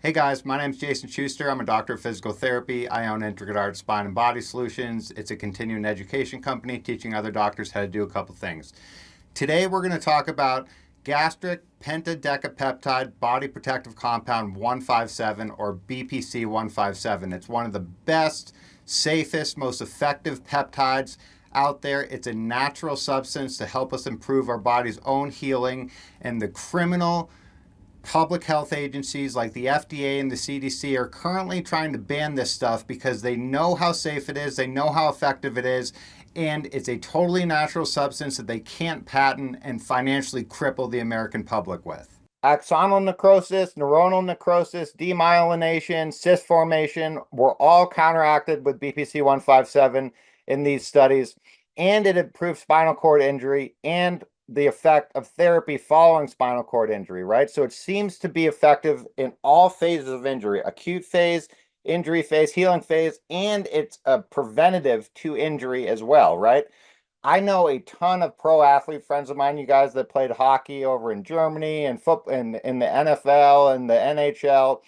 Hey guys, my name is Jason Schuster. I'm a doctor of physical therapy. I own Intricate Art Spine and Body Solutions. It's a continuing education company teaching other doctors how to do a couple things. Today we're going to talk about gastric pentadecapeptide body protective compound 157 or BPC 157. It's one of the best, safest, most effective peptides out there. It's a natural substance to help us improve our body's own healing, and the criminal public health agencies like the FDA and the CDC are currently trying to ban this stuff because they know how safe it is, they know how effective it is, and it's a totally natural substance that they can't patent and financially cripple the American public with. Axonal necrosis, neuronal necrosis, demyelination, cyst formation were all counteracted with BPC 157 in these studies, and it improved spinal cord injury and the effect of therapy following spinal cord injury, right? So it seems to be effective in all phases of injury: acute phase, injury phase, healing phase, and it's a preventative to injury as well, right? I know a ton of pro athlete friends of mine, you guys, that played hockey over in Germany and football in the NFL and the NHL.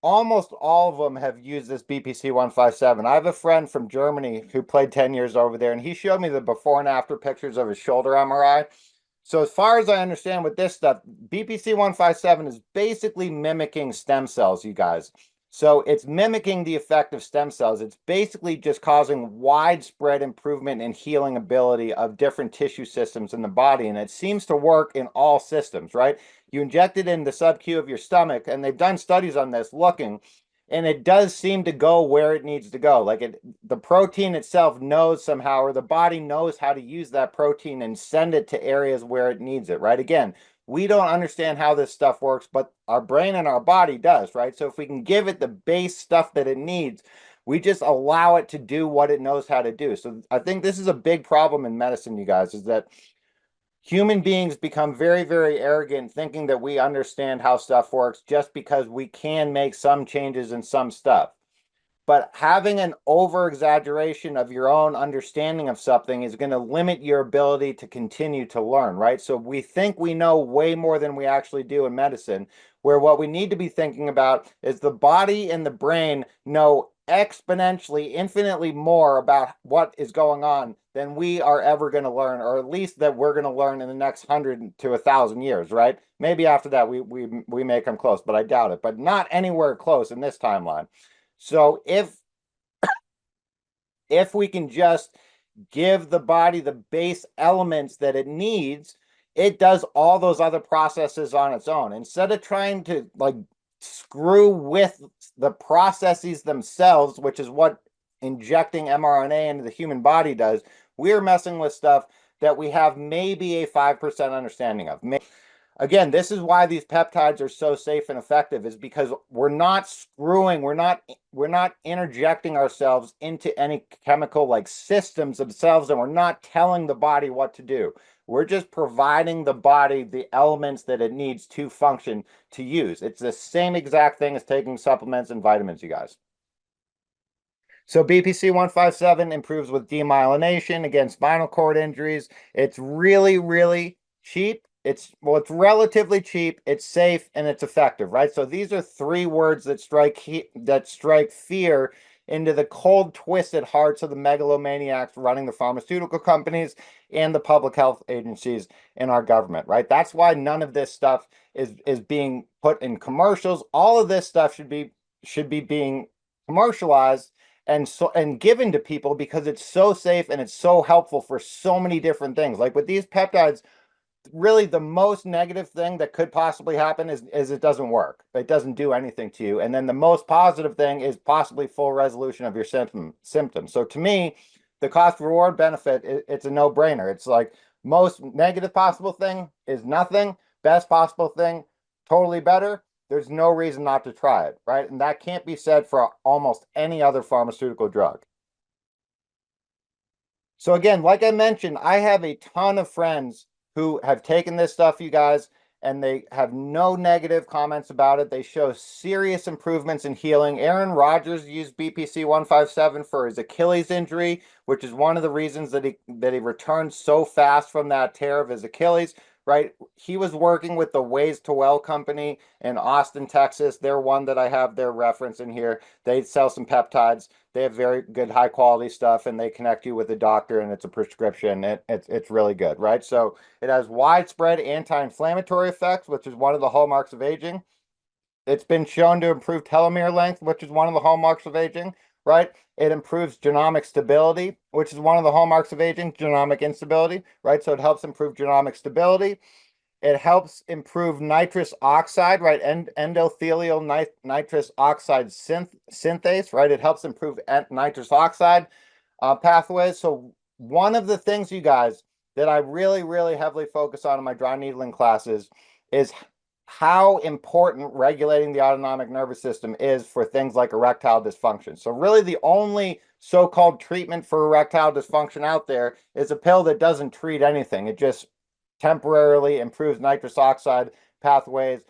Almost all of them have used this BPC 157. I have a friend from Germany who played 10 years over there, and he showed me the before and after pictures of his shoulder MRI. So, as far as I understand with this stuff, BPC 157 is basically mimicking stem cells, you guys. So, it's mimicking the effect of stem cells. It's basically just causing widespread improvement in healing ability of different tissue systems in the body. And it seems to work in all systems, right? You inject it in the sub-Q of your stomach, and they've done studies on this looking, and it does seem to go where it needs to go. The protein itself knows somehow, or the body knows how to use that protein and send it to areas where it needs it, right? Again, we don't understand how this stuff works, but our brain and our body does, right? So if we can give it the base stuff that it needs, we just allow it to do what it knows how to do. So I think this is a big problem in medicine, you guys, is that human beings become very, very arrogant, thinking that we understand how stuff works just because we can make some changes in some stuff. But having an over exaggeration of your own understanding of something is going to limit your ability to continue to learn, right? So we think we know way more than we actually do in medicine, where what we need to be thinking about is the body and the brain know exponentially, infinitely more about what is going on than we are ever going to learn, or at least that we're going to learn in the next 100 to 1,000 years, right? Maybe after that we may come close, but I doubt it. But not anywhere close in this timeline. So if we can just give the body the base elements that it needs, it does all those other processes on its own. Instead of trying to like screw with the processes themselves, which is what injecting mRNA into the human body does, we're messing with stuff that we have maybe a 5% understanding of. Again, this is why these peptides are so safe and effective, is because we're not screwing, we're not interjecting ourselves into any chemical like systems themselves, and we're not telling the body what to do. We're just providing the body the elements that it needs to function to use. It's the same exact thing as taking supplements and vitamins, you guys. So BPC 157 improves with demyelination, against spinal cord injuries. It's really, really cheap. It's relatively cheap, it's safe, and it's effective, right? So these are three words that strike fear into the cold, twisted hearts of the megalomaniacs running the pharmaceutical companies and the public health agencies in our government, right? That's why none of this stuff is being put in commercials. All of this stuff should be being commercialized and given to people because it's so safe and it's so helpful for so many different things. Like with these peptides, really the most negative thing that could possibly happen is it doesn't work. It doesn't do anything to you. And then the most positive thing is possibly full resolution of your symptoms. So to me, the cost reward benefit, it's a no-brainer. It's like most negative possible thing is nothing. Best possible thing, totally better. There's no reason not to try it, right? And that can't be said for almost any other pharmaceutical drug. So again, like I mentioned, I have a ton of friends who have taken this stuff, you guys, and they have no negative comments about it. They show serious improvements in healing. Aaron Rodgers used BPC 157 for his Achilles injury, which is one of the reasons that he returned so fast from that tear of his Achilles. right? He was working with the Ways to Well company in Austin, Texas. They're one that I have their reference in here. They sell some peptides. They have very good high quality stuff, and they connect you with a doctor, and it's a prescription. It's really good, right? So it has widespread anti-inflammatory effects, which is one of the hallmarks of aging. It's been shown to improve telomere length, which is one of the hallmarks of aging, right? It improves genomic stability, which is one of the hallmarks of aging, genomic instability, right? So it helps improve genomic stability. It helps improve nitrous oxide, right? Endothelial nitrous oxide synthase, right? It helps improve nitrous oxide pathways. So one of the things, you guys, that I really, really heavily focus on in my dry needling classes is how important regulating the autonomic nervous system is for things like erectile dysfunction. So really the only so-called treatment for erectile dysfunction out there is a pill that doesn't treat anything. It just temporarily improves nitrous oxide pathways,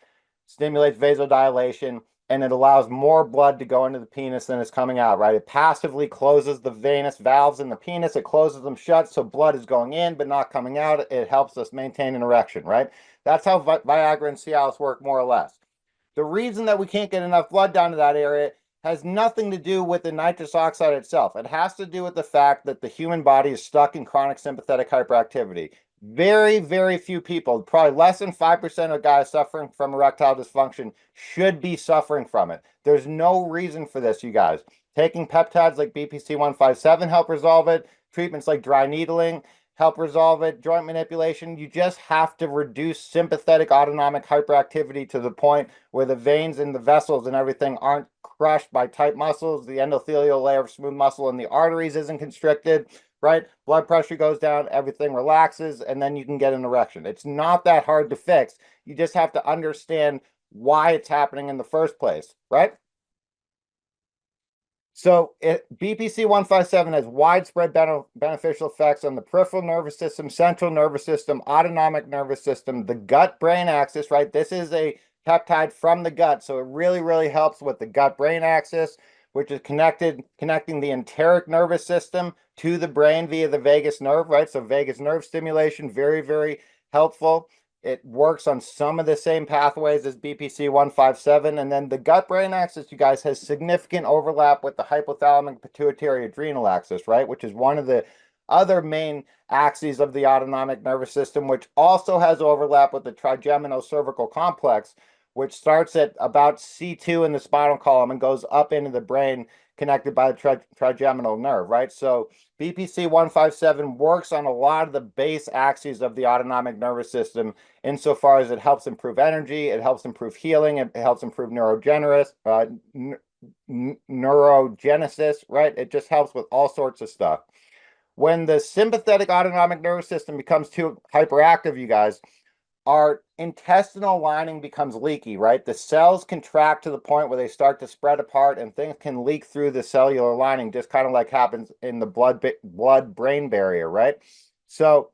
stimulates vasodilation, and it allows more blood to go into the penis than is coming out, right? It passively closes the venous valves in the penis. It closes them shut, so blood is going in but not coming out. It helps us maintain an erection, right? That's how Viagra and Cialis work, more or less. The reason that we can't get enough blood down to that area has nothing to do with the nitrous oxide itself. It has to do with the fact that the human body is stuck in chronic sympathetic hyperactivity. Very, very few people, probably less than 5% of guys suffering from erectile dysfunction should be suffering from it. There's no reason for this, you guys. Taking peptides like BPC 157 help resolve it. Treatments like dry needling help resolve it. Joint manipulation. You just have to reduce sympathetic autonomic hyperactivity to the point where the veins and the vessels and everything aren't crushed by tight muscles. The endothelial layer of smooth muscle in the arteries isn't constricted, right? Blood pressure goes down, everything relaxes, and then you can get an erection. It's not that hard to fix. You just have to understand why it's happening in the first place, right? So BPC 157 has widespread beneficial effects on the peripheral nervous system, central nervous system, autonomic nervous system, the gut-brain axis, right? This is a peptide from the gut, so it really, really helps with the gut-brain axis, which is connecting the enteric nervous system to the brain via the vagus nerve, right? So vagus nerve stimulation, very, very helpful. It works on some of the same pathways as BPC 157. And then the gut-brain axis, you guys, has significant overlap with the hypothalamic pituitary adrenal axis, right? Which is one of the other main axes of the autonomic nervous system, which also has overlap with the trigeminal cervical complex, which starts at about C2 in the spinal column and goes up into the brain, connected by the trigeminal nerve, right? So BPC 157 works on a lot of the base axes of the autonomic nervous system insofar as it helps improve energy, it helps improve healing, it helps improve neurogenesis, right? It just helps with all sorts of stuff. When the sympathetic autonomic nervous system becomes too hyperactive, you guys, our intestinal lining becomes leaky, right? The cells contract to the point where they start to spread apart and things can leak through the cellular lining, just kind of like happens in the blood-brain barrier, right? So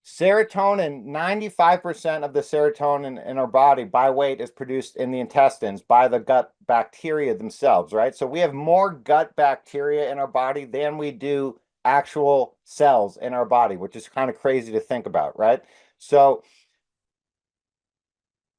serotonin, 95% of the serotonin in our body by weight is produced in the intestines by the gut bacteria themselves, right? So we have more gut bacteria in our body than we do actual cells in our body, which is kind of crazy to think about, right? So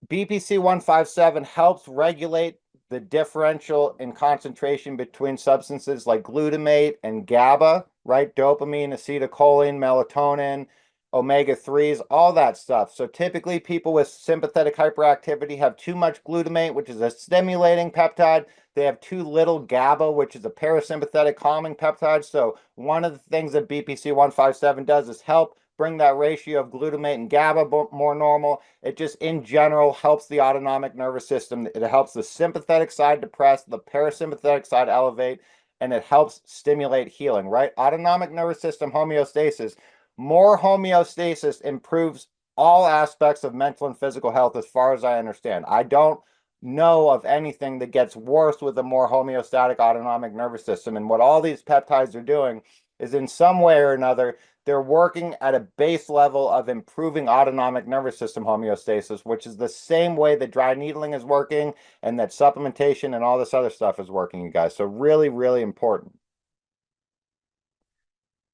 BPC 157 helps regulate the differential in concentration between substances like glutamate and GABA, right? Dopamine, acetylcholine, melatonin, omega-3s, all that stuff. So typically people with sympathetic hyperactivity have too much glutamate, which is a stimulating peptide. They have too little GABA, which is a parasympathetic calming peptide. So one of the things that BPC 157 does is help bring that ratio of glutamate and GABA more normal. It just, in general, helps the autonomic nervous system. It helps the sympathetic side depress, the parasympathetic side elevate, and it helps stimulate healing, right? Autonomic nervous system homeostasis. More homeostasis improves all aspects of mental and physical health as far as I understand. I don't know of anything that gets worse with a more homeostatic autonomic nervous system. And what all these peptides are doing is, in some way or another, they're working at a base level of improving autonomic nervous system homeostasis, which is the same way that dry needling is working and that supplementation and all this other stuff is working, you guys. So really, really important.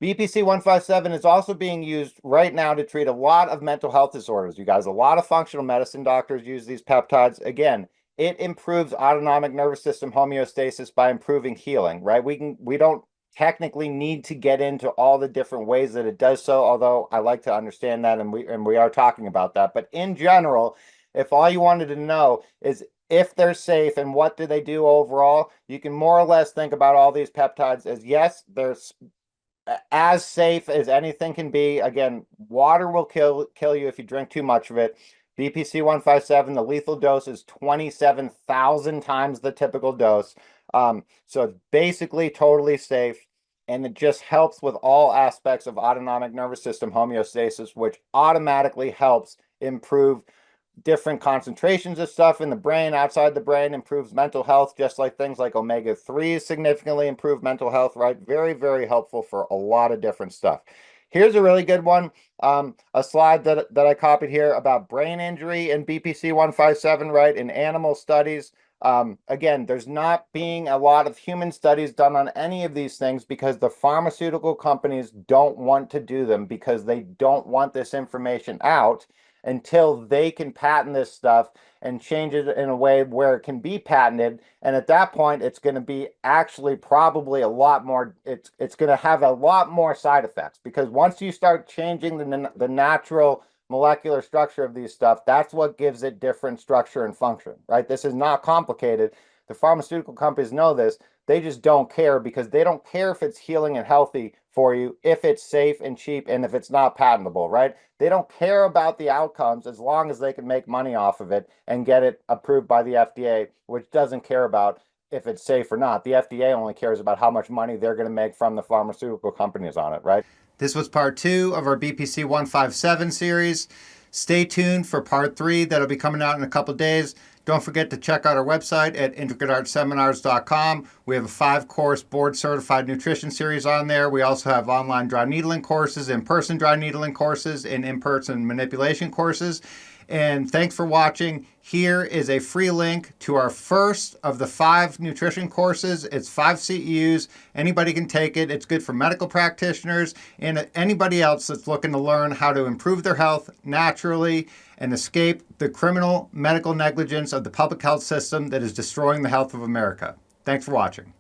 BPC 157 is also being used right now to treat a lot of mental health disorders. You guys, a lot of functional medicine doctors use these peptides. Again, it improves autonomic nervous system homeostasis by improving healing, right? We don't technically need to get into all the different ways that it does so, although I like to understand that, and we are talking about that. But in general, if all you wanted to know is if they're safe and what do they do overall, you can more or less think about all these peptides as, yes, they're as safe as anything can be. Again, water will kill you if you drink too much of it. BPC 157, the lethal dose is 27,000 times the typical dose. So it's basically totally safe, and it just helps with all aspects of autonomic nervous system homeostasis, which automatically helps improve different concentrations of stuff in the brain, outside the brain, improves mental health, just like things like omega-3s significantly improve mental health, right? Very, very helpful for a lot of different stuff. Here's a really good one, a slide that I copied here about brain injury in BPC 157, right? In animal studies. Again, there's not being a lot of human studies done on any of these things because the pharmaceutical companies don't want to do them because they don't want this information out until they can patent this stuff and change it in a way where it can be patented. And at that point, it's going to be actually probably a lot more, it's going to have a lot more side effects, because once you start changing the natural molecular structure of these stuff, that's what gives it different structure and function, right? This is not complicated. The pharmaceutical companies know this. They just don't care because they don't care if it's healing and healthy for you, if it's safe and cheap, and if it's not patentable, right? They don't care about the outcomes as long as they can make money off of it and get it approved by the FDA, which doesn't care about if it's safe or not. The FDA only cares about how much money they're going to make from the pharmaceutical companies on it, right? This was part 2 of our BPC 157 series. Stay tuned for part 3 that'll be coming out in a couple days. Don't forget to check out our website at intricateartseminars.com. We have a 5-course board-certified nutrition series on there. We also have online dry needling courses, in-person dry needling courses, and in-person manipulation courses. And thanks for watching. Here is a free link to our first of the 5 nutrition courses. It's 5 CEUs. Anybody can take it. It's good for medical practitioners and anybody else that's looking to learn how to improve their health naturally and escape the criminal medical negligence of the public health system that is destroying the health of America. Thanks for watching.